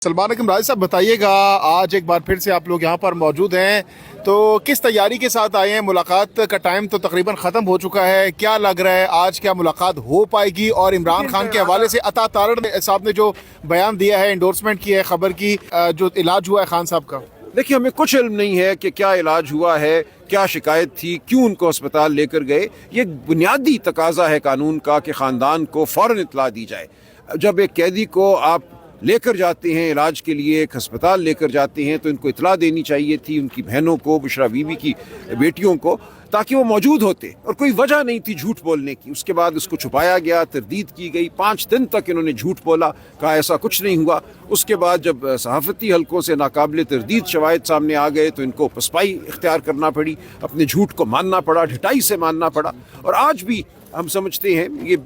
सलमान अकरम राज साहब बताइएगा, आज एक बार फिर से आप लोग यहाँ पर मौजूद हैं, तो किस तैयारी के साथ आए हैं? मुलाकात का टाइम तो तकरीबन ख़त्म हो चुका है, क्या लग रहा है आज क्या मुलाकात हो पाएगी? और इमरान खान के हवाले से अता तारड़ साहब ने जो बयान दिया है, इंडोर्समेंट की है खबर की, जो इलाज हुआ है खान साहब का। देखिए, हमें कुछ इल्म नहीं है कि क्या इलाज हुआ है, क्या शिकायत थी, क्यों उनको अस्पताल लेकर गए। ये बुनियादी तकाजा है कानून का कि ख़ानदान को फ़ौरन इत्तला दी जाए। जब एक कैदी को आप लेकर जाते हैं इलाज के लिए, एक अस्पताल लेकर जाते हैं, तो इनको इत्तला देनी चाहिए थी उनकी बहनों को, बुशरा बीवी की बेटियों को, ताकि वो मौजूद होते। और कोई वजह नहीं थी झूठ बोलने की। उसके बाद उसको छुपाया गया, तरदीद की गई, 5 दिन तक इन्होंने झूठ बोला, कहा ऐसा कुछ नहीं हुआ। उसके बाद जब सहाफ़ती हलकों से नाकाबिल तरदीद शवाहिद सामने आ गए तो इनको पसपाई इख्तियार करना पड़ी, अपने झूठ को मानना पड़ा, ढिठाई से मानना पड़ा। और आज भी हम समझते हैं ये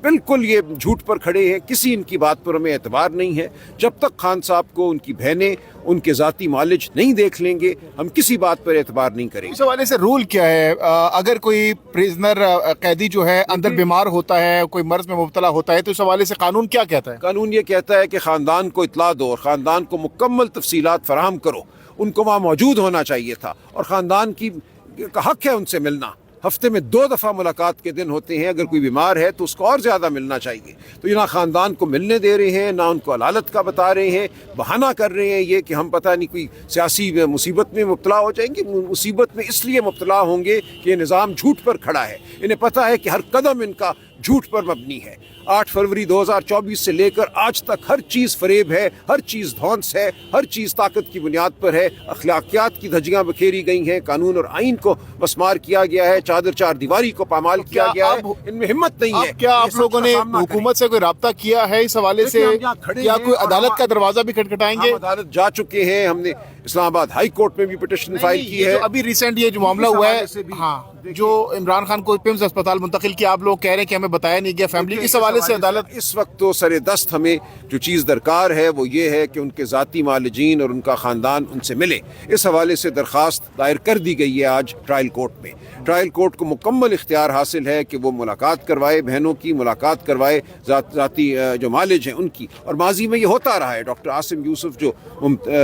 झूठ पर खड़े हैं, किसी इनकी बात पर हमें एतबार नहीं है। जब तक खान साहब को उनकी बहनें उनके ज़ाती मालिज नहीं देख लेंगे, हम किसी बात पर एतबार नहीं करेंगे। इस हवाले से रूल क्या है? अगर कोई प्रिजनर कैदी जो है अंदर बीमार होता है, कोई मर्ज में मुब्तला होता है, तो इस हवाले से कानून क्या कहता है? कानून ये कहता है कि ख़ानदान को इत्तला दो और ख़ानदान को मुकम्मल तफसीलात फराहम करो। उनको वहाँ मौजूद होना चाहिए था और ख़ानदान का हक़ है उनसे मिलना। हफ्ते में 2 दफ़ा मुलाकात के दिन होते हैं। अगर कोई बीमार है तो उसको और ज़्यादा मिलना चाहिए। तो ये ना ख़ानदान को मिलने दे रहे हैं, ना उनको अदालत का बता रहे हैं, बहाना कर रहे हैं ये कि हम पता नहीं कोई सियासी मुसीबत में मुब्तला हो जाएंगे। मुसीबत में इसलिए मुब्तला होंगे कि ये निज़ाम झूठ पर खड़ा है। इन्हें पता है कि हर कदम इनका झूठ पर मबनी है। 8 फरवरी 2024 से लेकर आज तक हर चीज़ फरेब है, हर चीज़ धौंस है, हर चीज़ ताकत की बुनियाद पर है। अखलाकियात की धज्जियाँ बखेरी गई हैं, कानून और आइन को मस्मार किया गया है, चादर चार दीवारी को पामाल किया गया है। इनमें हिम्मत नहीं है। क्या आप लोगों ने हुकूमत से कोई राब्ता किया है इस हवाले से? क्या कोई अदालत का दरवाजा भी खटखटाएंगे? हम अदालत जा चुके हैं। हमने इस्लामाबाद हाई कोर्ट में भी पिटिशन फाइल की है। अभी रिसेंट ये जो मामला हुआ है, हाँ, जो इमरान खान को पिम्स अस्पताल मुंतकिल किया, आप लोग कह रहे हैं कि हमें बताया नहीं गया फैमिली, इस हवाले से अदालत इस वक्त तो सरे दस्त हमें जो चीज़ दरकार है वो ये है कि उनके ज़ाती मालिजीन और उनका ख़ानदान उनसे मिले। इस हवाले से दरख्वास्त दायर कर दी गई है आज ट्रायल कोर्ट में। ट्रायल कोर्ट को मुकम्मल इख्तियार हासिल है कि वो मुलाकात करवाए, बहनों की मुलाकात करवाए, ज़ाती जो मालिज हैं उनकी। और माजी में ये होता रहा है। डॉक्टर आसिम यूसुफ जो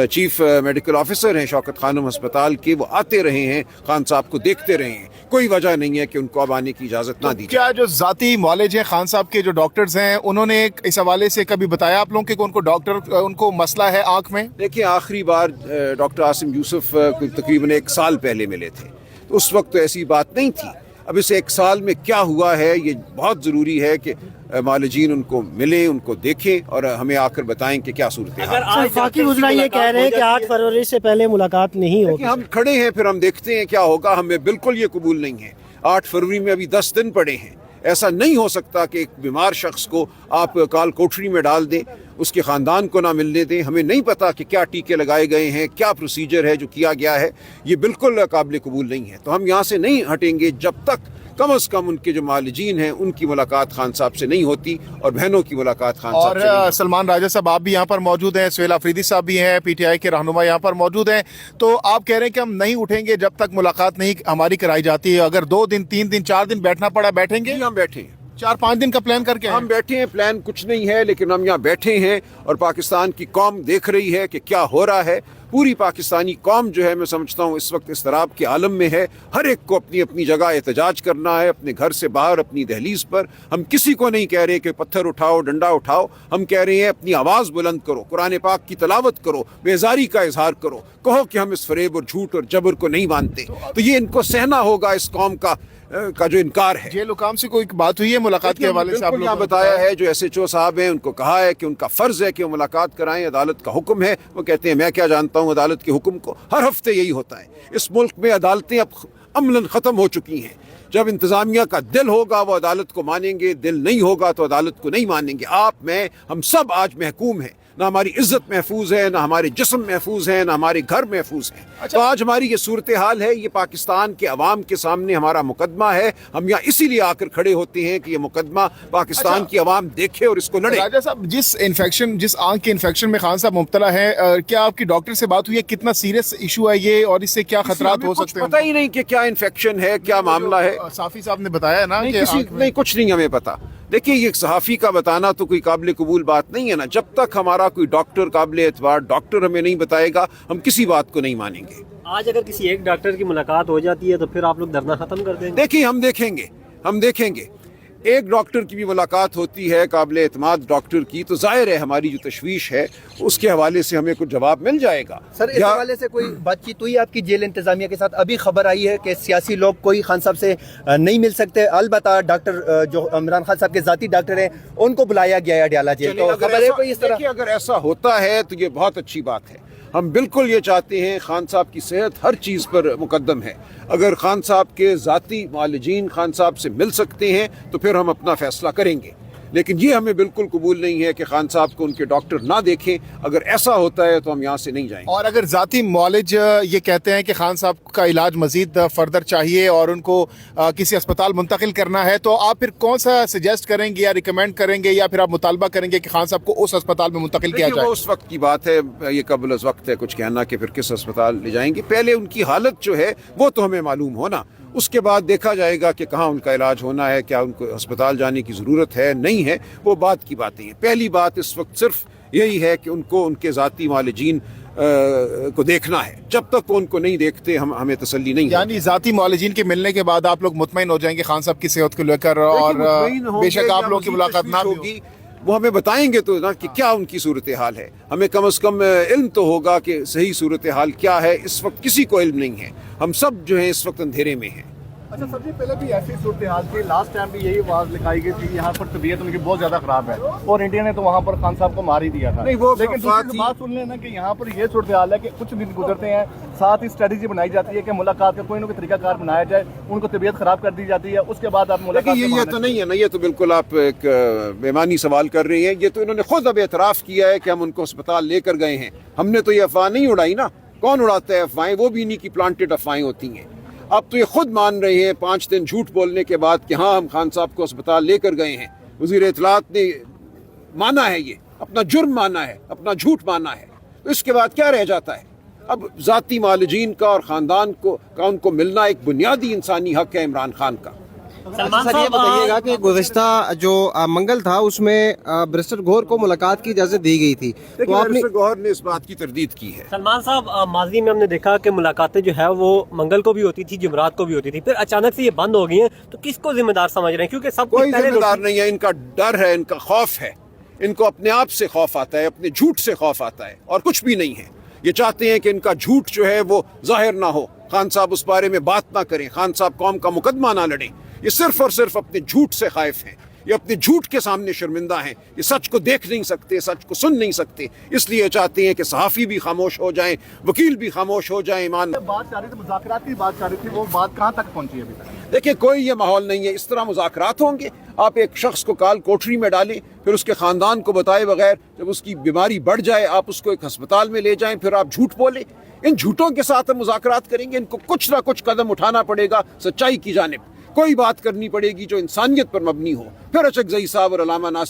चीफ मेडिकल ऑफिसर हैं शौकत खानम अस्पताल के, वो आते रहे हैं, खान साहब को देखते रहे हैं। कोई वजह नहीं है कि उनको अब आने की इजाज़त ना दी। क्या जो ज़ाती मालिज हैं खान साहब के, जो डॉक्टर्स हैं, उन्होंने इस हवाले से कभी बताया आप लोगों को उनको मसला है आँख में? देखिए, आखिरी बार डॉक्टर आसिम यूसुफ तकरीबन 1 साल पहले मिले थे, तो उस वक्त तो ऐसी बात नहीं थी। अब इस 1 साल में क्या हुआ है, ये बहुत ज़रूरी है कि मालिजीन उनको मिले, उनको देखें और हमें आकर बताएं कि क्या सूरत है। वफाकी वज़ीर ये कह रहे हैं कि 8 फरवरी से पहले मुलाकात नहीं होगी। हम खड़े हैं, फिर हम देखते हैं क्या होगा। हमें बिल्कुल ये कबूल नहीं है। 8 फरवरी में अभी 10 दिन पड़े हैं। ऐसा नहीं हो सकता कि एक बीमार शख्स को आप काल कोठरी में डाल दें, उसके ख़ानदान को ना मिलने दें। हमें नहीं पता कि क्या टीके लगाए गए हैं, क्या प्रोसीजर है जो किया गया है। ये बिल्कुल काबिल कबूल नहीं है। तो हम यहाँ से नहीं हटेंगे जब तक कम अज़ कम उनके जो मालिजीन हैं उनकी मुलाकात खान साहब से नहीं होती और बहनों की मुलाकात खान साहब से नहीं होती। सलमान राजा साहब आप भी यहाँ पर मौजूद हैं, सुहेल अफरीदी साहब भी हैं, PTI के रहनुमा यहाँ पर मौजूद हैं। तो आप कह रहे हैं कि हम नहीं उठेंगे जब तक मुलाकात नहीं हमारी कराई जाती है। अगर 2 दिन, 3 दिन, 4 दिन बैठना पड़ा, बैठेंगे? हम बैठे हैं। 4-5 दिन का प्लान करके हम बैठे हैं। प्लान कुछ नहीं है, लेकिन हम यहाँ बैठे हैं और पाकिस्तान की कौम देख रही है कि क्या हो रहा है। पूरी पाकिस्तानी कौम जो है, मैं समझता हूँ इस वक्त इस्तराब के आलम में है। हर एक को अपनी अपनी जगह एहतजाज करना है, अपने घर से बाहर, अपनी दहलीज पर। हम किसी को नहीं कह रहे कि पत्थर उठाओ, डंडा उठाओ। हम कह रहे हैं अपनी आवाज़ बुलंद करो, कुरान पाक की तलावत करो, बेजारी का इजहार करो, कहो कि हम इस फरेब और झूठ और जबर को नहीं मानते। तो ये इनको सहना होगा, इस कौम का जो इनकार है। जेल हुकाम से कोई बात हुई है मुलाकात के हवाले से? आप लोगों ने बताया है, जो SHO साहब हैं उनको कहा है कि उनका फ़र्ज़ है कि वो मुलाकात कराएं, अदालत का हुक्म है। वो कहते हैं मैं क्या जानता हूँ अदालत के हुक्म को। हर हफ्ते यही होता है। इस मुल्क में अदालतें अब अमलन ख़त्म हो चुकी हैं। जब इंतज़ामिया का दिल होगा वो अदालत को मानेंगे, दिल नहीं होगा तो अदालत को नहीं मानेंगे। आप, मैं, हम सब आज महकूम हैं। ना हमारी इज्जत महफूज है, ना हमारे जिस्म महफूज है, ना हमारे घर महफूज है। तो आज हमारी ये सूरत हाल है। ये पाकिस्तान के अवाम के सामने हमारा मुकदमा है। हम यहाँ इसीलिए आकर खड़े होते हैं कि ये मुकदमा पाकिस्तान की अवाम देखे और इसको लड़े। राजा साहब, जिस आंख के इन्फेक्शन में खान साहब मुब्तला है, क्या आपकी डॉक्टर से बात हुई है? कितना सीरियस इशू है ये और इससे क्या खतरात हो सकते हैं? पता ही नहीं कि क्या इन्फेक्शन है, क्या मामला है। साफी साहब ने बताया ना कि नहीं, कुछ नहीं हमें पता। देखिए, ये एक सहाफ़ी का बताना तो कोई काबिल कबूल बात नहीं है ना। जब तक हमारा कोई डॉक्टर काबिल एतबार डॉक्टर हमें नहीं बताएगा, हम किसी बात को नहीं मानेंगे। आज अगर किसी एक डॉक्टर की मुलाकात हो जाती है तो फिर आप लोग धरना खत्म कर देंगे? देखिए, हम देखेंगे एक डॉक्टर की भी मुलाकात होती है काबिल एतमाद डॉक्टर की, तो जाहिर है हमारी जो तशवीश है उसके हवाले से हमें कुछ जवाब मिल जाएगा। सर, इस हवाले से कोई बातचीत हुई आपकी जेल इंतजामिया के साथ? अभी खबर आई है कि सियासी लोग कोई खान साहब से नहीं मिल सकते, अलबत्ता डॉक्टर जो इमरान खान साहब के ज़ाती डॉक्टर हैं उनको बुलाया गया है अडयाला जेल। तो खबर है कोई इस तरह? देखिए, अगर ऐसा होता है तो ये बहुत अच्छी बात है। हम बिल्कुल ये चाहते हैं, खान साहब की सेहत हर चीज़ पर मुकद्दम है। अगर खान साहब के ज़ाती मालिजीन खान साहब से मिल सकते हैं तो फिर हम अपना फ़ैसला करेंगे, लेकिन ये हमें बिल्कुल कबूल नहीं है कि खान साहब को उनके डॉक्टर ना देखें। अगर ऐसा होता है तो हम यहाँ से नहीं जाएंगे। और अगर ज़ाती मौलिज ये कहते हैं कि खान साहब का इलाज मज़ीद फर्दर चाहिए और उनको किसी अस्पताल मुंतकिल करना है, तो आप फिर कौन सा सजेस्ट करेंगे या रिकमेंड करेंगे या फिर आप मुतालबा करेंगे कि खान साहब को उस अस्पताल में मुंतकिल किया जाए? वो उस वक्त की बात है, ये कबल अज़ वक्त है कुछ कहना कि फिर किस अस्पताल ले जाएंगे। पहले उनकी हालत जो है वो तो हमें मालूम होना, उसके बाद देखा जाएगा कि कहाँ उनका इलाज होना है, क्या उनको अस्पताल जाने की ज़रूरत है नहीं है, वो बात की बातें हैं। पहली बात इस वक्त सिर्फ यही है कि उनको उनके ज़ाती मालिजीन को देखना है। जब तक वो उनको नहीं देखते हमें तसल्ली नहीं। यानी ज़ाती मालिजीन के मिलने के बाद आप लोग मुतमईन हो जाएंगे खान साहब की सेहत को लेकर, और बेशक आप लोग की मुलाकात ना भी होगी, वो हमें बताएंगे तो ना कि क्या उनकी सूरत हाल है। हमें कम अज़ कम इल्म तो होगा कि सही सूरत हाल क्या है। इस वक्त किसी को इल्म नहीं है, हम सब जो हैं इस वक्त अंधेरे में हैं। अच्छा, सबसे पहले भी ऐसी सूरत हाल थी, लास्ट टाइम भी यही आवाज़ लिखाई गई थी यहाँ पर तबीयत उनकी बहुत ज़्यादा ख़राब है और इंडिया ने तो वहाँ पर खान साहब को मार ही दिया था। नहीं, वो लेकिन दूसरी बात सुन लेना कि यहाँ पर ये सूरत हाल है कि कुछ दिन गुजरते हैं, साथ ही स्ट्रेटजी बनाई जाती है कि मुलाकात का कोई ना कोई तरीकाकार बनाया जाए, उनको तबीयत ख़राब कर दी जाती है, उसके बाद आप मुलाकात। ये तो नहीं है ना, ये तो बिल्कुल आप एक बेमानी सवाल कर रहे हैं। ये तो इन्होंने खुद अब एतराफ़ किया है कि हम उनको अस्पताल लेकर गए हैं। हमने तो ये अफवाह नहीं उड़ाई ना। कौन उड़ाता है अफवाहें? वो भी इन्हीं की प्लांटेड अफवाहें होती हैं। अब तो ये खुद मान रहे हैं 5 दिन झूठ बोलने के बाद कि हाँ हम खान साहब को अस्पताल लेकर गए हैं। वज़ीर इत्तलात ने माना है, ये अपना जुर्म माना है, अपना झूठ माना है, तो इसके बाद क्या रह जाता है? अब ज़ाती मालिजीन का और ख़ानदान का उनको मिलना एक बुनियादी इंसानी हक़ है इमरान खान का। सलमान सर, ये बताइएगा कि गुज़िश्ता जो मंगल था उसमें बैरिस्टर गौहर को मुलाकात की इजाज़त दी गई थी, तो आपने बैरिस्टर गौहर ने इस बात की तरदीद की है। सलमान साहब, माजी में हमने देखा कि मुलाकातें जो है वो मंगल को भी होती थी, जुमरात को भी होती थी, फिर अचानक से ये बंद हो गई हैं, तो किसको जिम्मेदार समझ रहे हैं? क्योंकि सब कोई जिम्मेदार नहीं है, इनका डर है, इनका खौफ है, इनको अपने आप से खौफ आता है, अपने झूठ से खौफ आता है और कुछ भी नहीं है। ये चाहते हैं कि इनका झूठ जो है वो जाहिर ना हो, खान साहब उस बारे में बात ना करें, खान साहब कौम का मुकदमा ना लड़ें। ये सिर्फ और सिर्फ अपने झूठ से खाइफ हैं, ये अपने झूठ के सामने शर्मिंदा हैं, ये सच को देख नहीं सकते, सच को सुन नहीं सकते, इसलिए चाहते हैं कि सहाफ़ी भी खामोश हो जाएं, वकील भी खामोश हो जाएं। ईमान बात चाह रही थी, मुज़ाकरात की बात चाह रही थी, वो बात कहाँ तक पहुँची है अभी तक? देखिए, कोई ये माहौल नहीं है, इस तरह मुज़ाकरात होंगे? आप एक शख्स को काल कोठरी में डालें, फिर उसके ख़ानदान को बताए बगैर जब उसकी बीमारी बढ़ जाए आप उसको एक हस्पताल में ले जाएं, फिर आप झूठ बोलें? इन झूठों के साथ हम मुज़ाकरात करेंगे? इनको कुछ ना कुछ कदम उठाना पड़ेगा सच्चाई की जानिब, कोई बात करनी पड़ेगी जो इंसानियत पर मबनी हो। फिर अशरफ जई साहब और अल्लामा नासिर